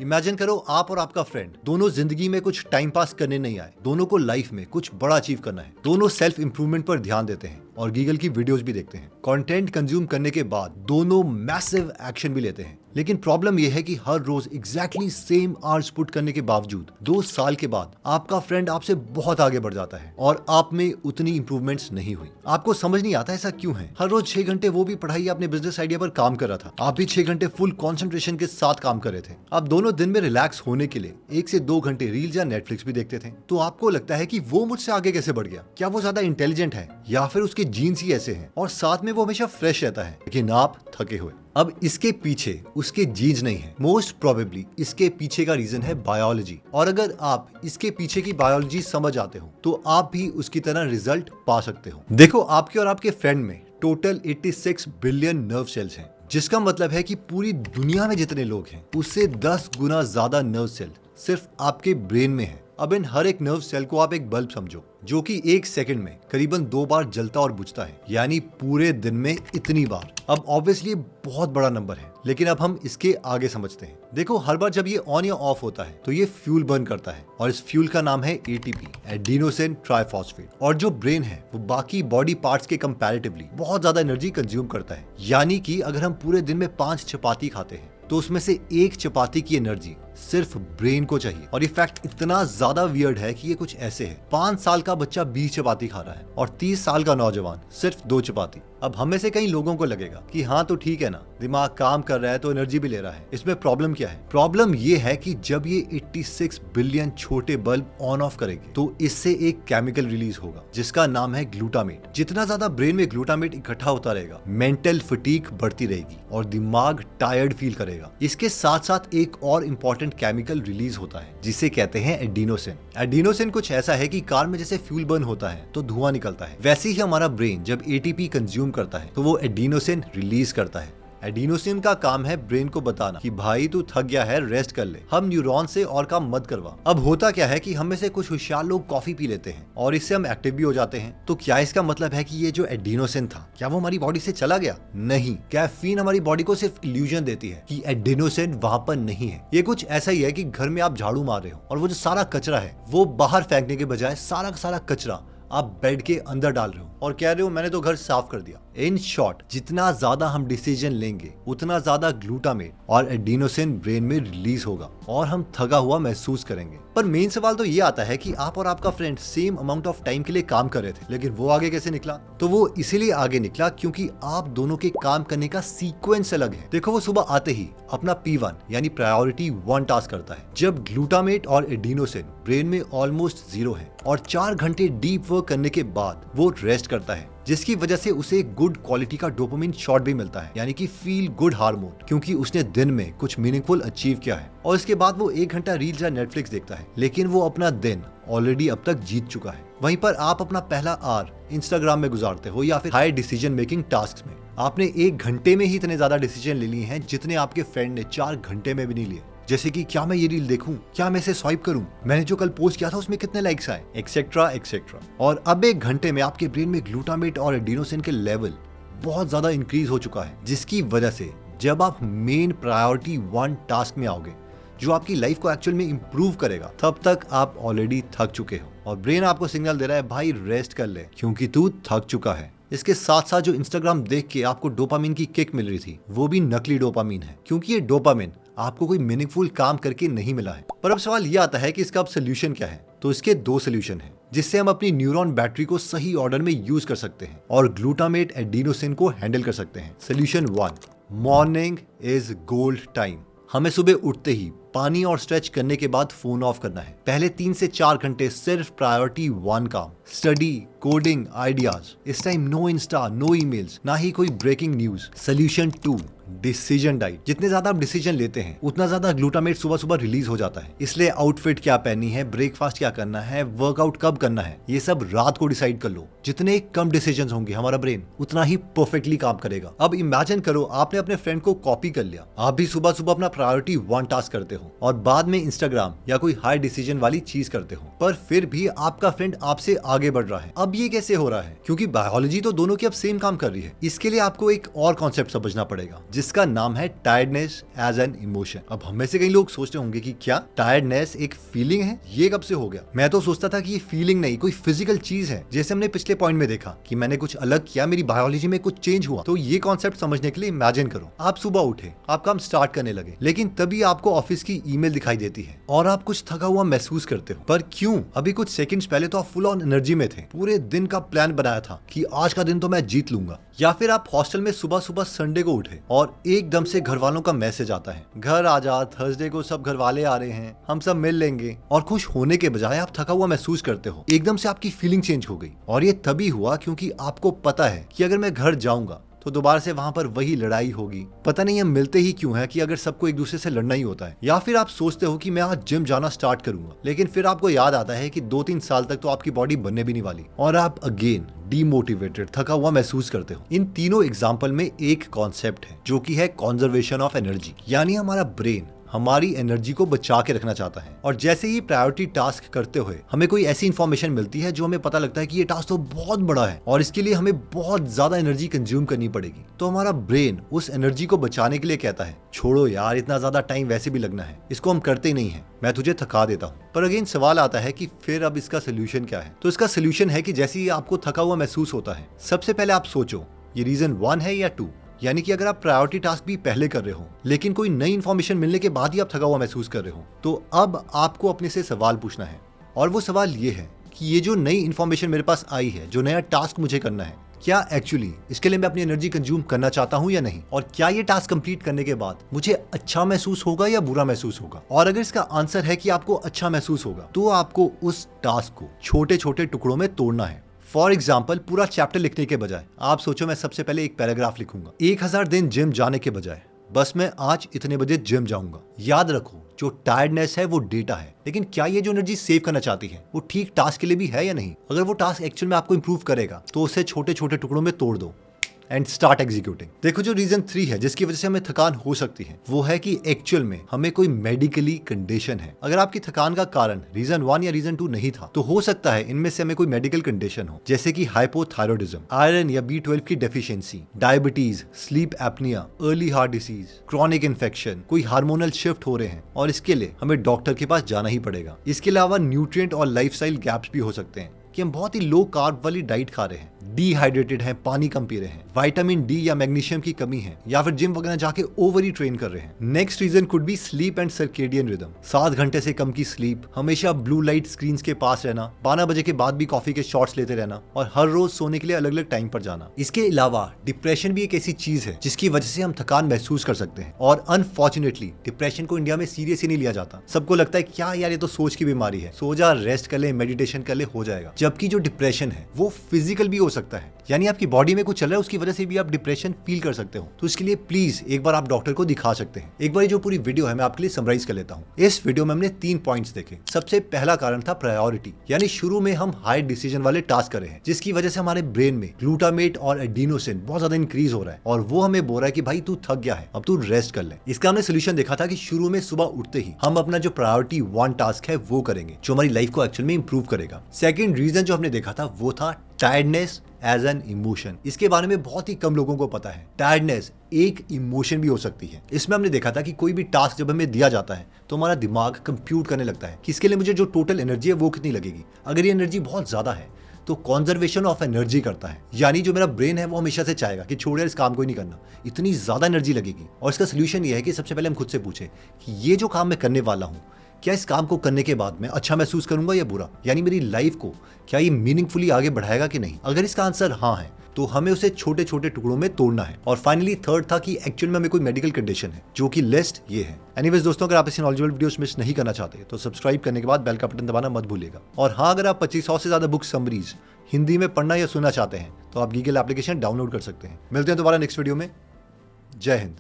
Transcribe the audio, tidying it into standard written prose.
Imagine करो आप और आपका फ्रेंड दोनों जिंदगी में कुछ टाइम पास करने नहीं आए, दोनों को लाइफ में कुछ बड़ा अचीव करना है, दोनों सेल्फ इंप्रूवमेंट पर ध्यान देते हैं और गीगल की वीडियोस भी देखते हैं। कंटेंट कंज्यूम करने के बाद दोनों मैसिव एक्शन भी लेते हैं, लेकिन प्रॉब्लम यह है कि हर रोज एग्जैक्टली सेम आवर्स पुट करने के बावजूद 2 साल के बाद आपका फ्रेंड आपसे बहुत आगे बढ़ जाता है और आप में उतनी इंप्रूवमेंट्स नहीं हुई। आपको समझ नहीं आता ऐसा क्यों है। हर रोज 6 घंटे वो भी पढ़ाई अपने बिजनेस आइडिया पर काम कर रहा था, आप भी 6 घंटे फुल कंसंट्रेशन के साथ काम कर रहे थे। आप दोनों दिन में रिलैक्स होने के लिए 1 से 2 घंटे रील्स या नेटफ्लिक्स भी देखते थे। तो आपको लगता है कि वो मुझसे आगे कैसे बढ़ गया? क्या वो ज्यादा इंटेलिजेंट है या फिर उसके जीन्स ही ऐसे हैं और साथ में वो हमेशा फ्रेश रहता है, लेकिन आप थके हुए। अब इसके पीछे उसके जीन्स नहीं है, मोस्ट प्रोबेबली इसके पीछे का रीजन है बायोलॉजी। और अगर आप इसके पीछे की बायोलॉजी समझ आते हो तो आप भी उसकी तरह रिजल्ट पा सकते हो। देखो, आपके और आपके फ्रेंड में टोटल 86 बिलियन नर्व सेल्स हैं, जिसका मतलब है कि पूरी दुनिया में जितने लोग हैं उससे 10 गुना ज्यादा नर्व सेल सिर्फ आपके ब्रेन में है। अब इन हर एक नर्व सेल को आप एक बल्ब समझो, जो कि 1 सेकंड में करीबन 2 बार जलता और बुझता है, यानी पूरे दिन में इतनी बार। अब ऑब्वियसली बहुत बड़ा नंबर है, लेकिन अब हम इसके आगे समझते हैं। देखो, हर बार जब ये ऑन या ऑफ होता है तो ये फ्यूल बर्न करता है और इस फ्यूल का नाम है एटीपी, एडिनोसिन ट्राइफॉस्फेट। और जो ब्रेन है वो बाकी बॉडी पार्ट्स के कंपैरेटिवली बहुत ज्यादा एनर्जी कंज्यूम करता है। यानी कि अगर हम पूरे दिन में 5 चपाती खाते हैं तो उसमें से 1 चपाती की एनर्जी सिर्फ ब्रेन को चाहिए। और ये फैक्ट इतना ज्यादा वियर्ड है कि ये कुछ ऐसे है, 5 साल का बच्चा 20 चपाती खा रहा है और 30 साल का नौजवान सिर्फ 2 चपाती। अब हम में से कई लोगों को लगेगा कि हाँ तो ठीक है ना, दिमाग काम कर रहा है तो एनर्जी भी ले रहा है, इसमें प्रॉब्लम क्या है? प्रॉब्लम ये है कि जब ये 86 बिलियन छोटे बल्ब ऑन ऑफ करेंगे तो इससे एक केमिकल रिलीज होगा जिसका नाम है ग्लूटामेट। जितना ज्यादा ब्रेन में ग्लूटामेट इकट्ठा होता रहेगा, मेंटल फटीग बढ़ती रहेगी और दिमाग टायर्ड फील करेगा। इसके साथ साथ एक और इम्पोर्टेंट केमिकल रिलीज होता है जिसे कहते हैं एडिनोसिन। एडिनोसिन कुछ ऐसा है कि कार में जैसे फ्यूल बर्न होता है तो धुआं निकलता है, वैसे ही हमारा ब्रेन जब एटीपी कंज्यूम करता है तो वो एडिनोसिन रिलीज करता है। एडिनोसिन का काम है ब्रेन को बताना कि भाई तू थक गया है, रेस्ट कर ले, हम न्यूरॉन से और काम मत करवा। अब होता क्या है कि हम में से कुछ होशियार लोग कॉफी पी लेते हैं और इससे हम एक्टिव भी हो जाते हैं। तो क्या इसका मतलब है कि ये जो एडिनोसिन था क्या वो हमारी बॉडी से चला गया? नहीं, कैफीन हमारी बॉडी को सिर्फ इल्यूजन देती है कि एडिनोसिन वहां पर नहीं है। ये कुछ ऐसा ही है कि घर में आप झाड़ू मार रहे हो और वो जो सारा कचरा है वो बाहर फेंकने के बजाय सारा का सारा कचरा आप बेड के अंदर डाल रहे हो और कह रहे हो मैंने तो घर साफ कर दिया। इन शॉर्ट, जितना ज्यादा हम डिसीजन लेंगे उतना ज्यादा ग्लूटामेट और एडिनोसिन ब्रेन में रिलीज होगा और हम थका हुआ महसूस करेंगे। पर मेन सवाल तो ये आता है कि आप और आपका friend same amount of time के लिए काम कर रहे थे, लेकिन वो आगे कैसे निकला? तो वो इसीलिए आगे निकला क्योंकि आप दोनों के काम करने का सीक्वेंस अलग है। देखो, वो सुबह आते ही अपना P1 यानी प्रायोरिटी 1 टास्क करता है, जब ग्लूटामेट और एडिनोसिन ब्रेन में ऑलमोस्ट 0 है, और 4 घंटे डीप वर्क करने के बाद वो रेस्ट करता है, जिसकी वजह से उसे गुड क्वालिटी का डोपामिन शॉट भी मिलता है, यानी कि फील गुड हार्मोन, क्योंकि उसने दिन में कुछ मीनिंगफुल अचीव किया है। और इसके बाद वो 1 घंटा रील्स या नेटफ्लिक्स देखता है, लेकिन वो अपना दिन ऑलरेडी अब तक जीत चुका है। वहीं पर आप अपना पहला आवर इंस्टाग्राम में गुजारते हो या फिर हाई डिसीजन मेकिंग टास्क में। आपने 1 घंटे में ही इतने ज्यादा डिसीजन ले लिए हैं जितने आपके फ्रेंड ने 4 घंटे में भी नहीं लिए। जैसे कि क्या मैं ये रील देखूं, क्या मैं इसे स्वाइप करूं, मैंने जो कल पोस्ट किया था उसमें कितने लाइक्स आए, एक्सेट्रा एक्सेट्रा। और अब 1 घंटे में आपके ब्रेन में ग्लूटामेट और एडिनोसिन के लेवल बहुत ज्यादा इंक्रीज हो चुका है, जिसकी वजह से जब आप मेन प्रायोरिटी 1 टास्क में आओगे जो आपकी लाइफ को एक्चुअल में इंप्रूव करेगा, तब तक आप ऑलरेडी थक चुके हो और ब्रेन आपको सिग्नल दे रहा है भाई रेस्ट कर ले क्योंकि तू थक चुका है। इसके साथ साथ जो इंस्टाग्राम देख के आपको डोपामिन की किक मिल रही थी वो भी नकली डोपामिन है, क्योंकि ये डोपामिन आपको कोई मीनिंगफुल काम करके नहीं मिला है। पर अब सवाल ये आता है कि इसका अब सोल्यूशन क्या है? तो इसके 2 सोल्यूशन हैं जिससे हम अपनी न्यूरॉन बैटरी को सही ऑर्डर में यूज कर सकते हैं और ग्लूटामेट एडिनोसिन को हैंडल कर सकते हैं। Solution 1, morning is gold time. हमें सुबह उठते ही पानी और स्ट्रेच करने के बाद फोन ऑफ करना है। पहले 3 से 4 घंटे सिर्फ प्रायोरिटी 1 काम, स्टडी, कोडिंग, आइडियाज। इस time no Insta, no emails, ना ही कोई breaking news. Solution 2, decision diet. जितने ज्यादा आप डिसीजन लेते हैं उतना ज्यादा ग्लूटामेट सुबह सुबह रिलीज हो जाता है, इसलिए आउटफिट क्या पहननी है, ब्रेकफास्ट क्या करना है, वर्कआउट कब करना है, ये सब रात को डिसाइड कर लो। जितने कम डिसीजन होंगे हमारा ब्रेन उतना ही परफेक्टली काम करेगा। अब इमेजिन करो आपने अपने फ्रेंड को कॉपी कर लिया, आप भी सुबह सुबह अपना प्रायोरिटी 1 टास्क करते हो हो और बाद में इंस्टाग्राम या कोई हाई डिसीजन वाली चीज करते हो, पर फिर भी आपका फ्रेंड आपसे आगे बढ़ रहा है। अब ये कैसे हो रहा है? क्योंकि बायोलॉजी तो दोनों की अब सेम काम कर रही है। इसके लिए आपको एक और कॉन्सेप्ट समझना पड़ेगा जिसका नाम है टायर्डनेस एज एन इमोशन। अब हम में से कई लोग सोचते होंगे कि क्या टायर्डनेस एक फीलिंग है? ये कब से हो गया? मैं तो सोचता था कि ये फीलिंग नहीं, कोई फिजिकल चीज है। जैसे हमने पिछले पॉइंट में देखा कि मैंने कुछ अलग किया, मेरी बायोलॉजी में कुछ चेंज हुआ। तो ये कॉन्सेप्ट समझने के लिए इमेजिन करो, आप सुबह उठे, आप काम स्टार्ट करने लगे, लेकिन तभी आपको ऑफिस की ईमेल दिखाई देती है और आप कुछ थका हुआ महसूस करते हो। पर क्यों? अभी कुछ सेकंड्स पहले तो आप फुल ऑन एनर्जी में थे, पूरे दिन का प्लान बनाया था कि आज का दिन तो मैं जीत लूंगा। या फिर आप हॉस्टल में सुबह सुबह संडे को उठे और एकदम से घर वालों का मैसेज आता है, घर आ जा, थर्सडे को सब घर वाले आ रहे हैं, हम सब मिल लेंगे। और खुश होने के बजाय आप थका हुआ महसूस करते हो। एकदम से आपकी फीलिंग चेंज हो गई। और ये तभी हुआ क्योंकि आपको पता है कि अगर मैं घर जाऊंगा तो दोबारा से वहां पर वही लड़ाई होगी। पता नहीं हम मिलते ही क्यों है कि अगर सबको एक दूसरे से लड़ना ही होता है। या फिर आप सोचते हो कि मैं आज जिम जाना स्टार्ट करूंगा, लेकिन फिर आपको याद आता है कि 2-3 साल तक तो आपकी बॉडी बनने भी नहीं वाली और आप अगेन डीमोटिवेटेड, थका हुआ महसूस करते हो। इन तीनों एग्जाम्पल में एक कॉन्सेप्ट है जो कि है कॉन्जर्वेशन ऑफ एनर्जी। यानी हमारा ब्रेन हमारी एनर्जी को बचा के रखना चाहता है और जैसे ही प्रायोरिटी टास्क करते हुए हमें कोई ऐसी इंफॉर्मेशन मिलती है जो हमें पता लगता है कि ये टास्क तो बहुत बड़ा है और इसके लिए हमें बहुत ज्यादा एनर्जी कंज्यूम करनी पड़ेगी, तो हमारा ब्रेन उस एनर्जी को बचाने के लिए कहता है, छोड़ो यार, इतना ज्यादा टाइम वैसे भी लगना है, इसको हम करते ही नहीं है, मैं तुझे थका देता हूँ। पर अगेन सवाल आता है कि फिर अब इसका सोल्यूशन क्या है? तो इसका सोल्यूशन है कि जैसे ही आपको थका हुआ महसूस होता है, सबसे पहले आप सोचो ये रीजन 1 है या 2। यानी कि अगर आप प्रायोरिटी टास्क भी पहले कर रहे हो लेकिन कोई नई इन्फॉर्मेशन मिलने के बाद ही आप थका हुआ महसूस कर रहे हो, तो अब आपको अपने से सवाल पूछना है। और वो सवाल ये है कि ये जो नई इन्फॉर्मेशन मेरे पास आई है, जो नया टास्क मुझे करना है, क्या एक्चुअली इसके लिए मैं अपनी एनर्जी कंज्यूम करना चाहता हूं या नहीं? और क्या ये टास्क कंप्लीट करने के बाद मुझे अच्छा महसूस होगा या बुरा महसूस होगा? और अगर इसका आंसर है कि आपको अच्छा महसूस होगा, तो आपको उस टास्क को छोटे छोटे टुकड़ों में तोड़ना है। फॉर एग्जाम्पल, पूरा चैप्टर लिखने के बजाय आप सोचो मैं सबसे पहले एक पैराग्राफ लिखूंगा। 1000 दिन जिम जाने के बजाय बस मैं आज इतने बजे जिम जाऊंगा। याद रखो, जो टायर्डनेस है वो डेटा है, लेकिन क्या ये जो एनर्जी सेव करना चाहती है वो ठीक टास्क के लिए भी है या नहीं? अगर वो टास्क एक्चुअल में आपको इंप्रूव करेगा तो उसे छोटे छोटे टुकड़ों में तोड़ दो एंड स्टार्ट एग्जीक्यूटिंग। देखो, जो रीजन 3 है जिसकी वजह से हमें थकान हो सकती है, वो है कि एक्चुअल में हमें कोई मेडिकली कंडीशन है। अगर आपकी थकान का कारण रीजन 1 या रीजन 2 नहीं था, तो हो सकता है इनमें से हमें कोई मेडिकल कंडीशन हो, जैसे कि हाइपोथायरॉयडिज्म, आयरन या B12 की deficiency, diabetes, sleep apnoea, early heart disease, chronic infection, कोई हार्मोनल शिफ्ट हो रहे हैं और इसके लिए हमें डॉक्टर के पास जाना ही पड़ेगा। इसके अलावा न्यूट्रिएंट और लाइफस्टाइल गैप्स भी हो सकते हैं कि हम बहुत ही लो कार्ब वाली डाइट खा रहे हैं, डिहाइड्रेटेड हैं, पानी कम पी रहे हैं, विटामिन डी या मैग्नीशियम की कमी है, या फिर जिम वगैरह जाके ओवर ही ट्रेन कर रहे हैं। Next reason could be sleep and circadian rhythm. 7 घंटे से कम की स्लीप, हमेशा ब्लू लाइट स्क्रीन के पास रहना, 12 बजे के बाद भी कॉफी के शॉट्स लेते रहना और हर रोज सोने के लिए अलग अलग टाइम पर जाना। इसके अलावा डिप्रेशन भी एक ऐसी चीज है जिसकी वजह से हम थकान महसूस कर सकते हैं और अनफॉर्चुनेटली डिप्रेशन को इंडिया में सीरियस ही नहीं लिया जाता। सबको लगता है क्या यार, ये तो सोच की बीमारी है, सो जा, रेस्ट कर ले, मेडिटेशन कर ले, हो जाएगा। जबकि जो डिप्रेशन है वो फिजिकल भी हो सकता है, यानी आपकी बॉडी में कुछ चल रहा है, उसकी वजह से भी आप डिप्रेशन फील कर सकते हो। तो इसके लिए प्लीज एक बार आप डॉक्टर को दिखा सकते हैं। एक बार जो पूरी वीडियो है मैं आपके लिए समराइज कर लेता हूँ। इस वीडियो में हमने 3 पॉइंट्स देखे। सबसे पहला कारण था प्रायोरिटी, यानी शुरू में हम हाई डिसीजन वाले टास्क कर रहे हैं जिसकी वजह से हमारे ब्रेन में ग्लूटामेट और एडिनोसिन बहुत ज्यादा इंक्रीज हो रहा है और वो हमें बोल रहा है कि भाई तू थक गया है, अब तू रेस्ट कर ले। इसका हमने सोल्यूशन देखा था कि शुरू में सुबह उठते ही हम अपना जो प्रायोरिटी 1 टास्क है वो करेंगे, जो हमारी लाइफ को एक्चुअल में इंप्रूव करेगा। सेकंड रीजन जो हमने देखा था वो था टायर्डनेस एज एन इमोशन। इसके बारे में बहुत ही कम लोगों को पता है। टायर्डनेस एक इमोशन भी हो सकती है। इसमें हमने देखा था कि कोई भी टास्क जब हमें दिया जाता है तो हमारा दिमाग कंप्यूट करने लगता है कि इसके लिए मुझे जो टोटल एनर्जी है वो कितनी लगेगी। अगर ये एनर्जी बहुत ज्यादा है तो कॉन्जर्वेशन ऑफ एनर्जी करता है, यानी जो मेरा ब्रेन है वो हमेशा से चाहेगा कि छोड़ यार, इस काम को ही नहीं करना, इतनी ज्यादा एनर्जी लगेगी। और इसका सोल्यूशन ये है कि सबसे पहले हम खुद से पूछे कि ये जो काम मैं करने वाला हूँ, क्या इस काम को करने के बाद मैं अच्छा महसूस करूंगा या बुरा, यानी मेरी लाइफ को क्या ये मीनिंगफुली आगे बढ़ाएगा कि नहीं। अगर इसका आंसर हाँ है तो हमें उसे छोटे छोटे टुकड़ों में तोड़ना है। और फाइनली थर्ड था कि एक्चुअल में हमें कोई मेडिकल कंडीशन है, जो कि लिस्ट ये है। एनीवेज दोस्तों, अगर आप ऐसी नॉलेजेबल वीडियोस मिस नहीं करना चाहते तो सब्सक्राइब करने के बाद बेल का बटन दबाना मत भूलिएगा। और हाँ, अगर आप 2500 से ज्यादा बुक समरीज हिंदी में पढ़ना या सुनना चाहते हैं तो आप गीगल एप्लीकेशन डाउनलोड कर सकते हैं। मिलते हैं दोबारा नेक्स्ट वीडियो में। जय हिंद।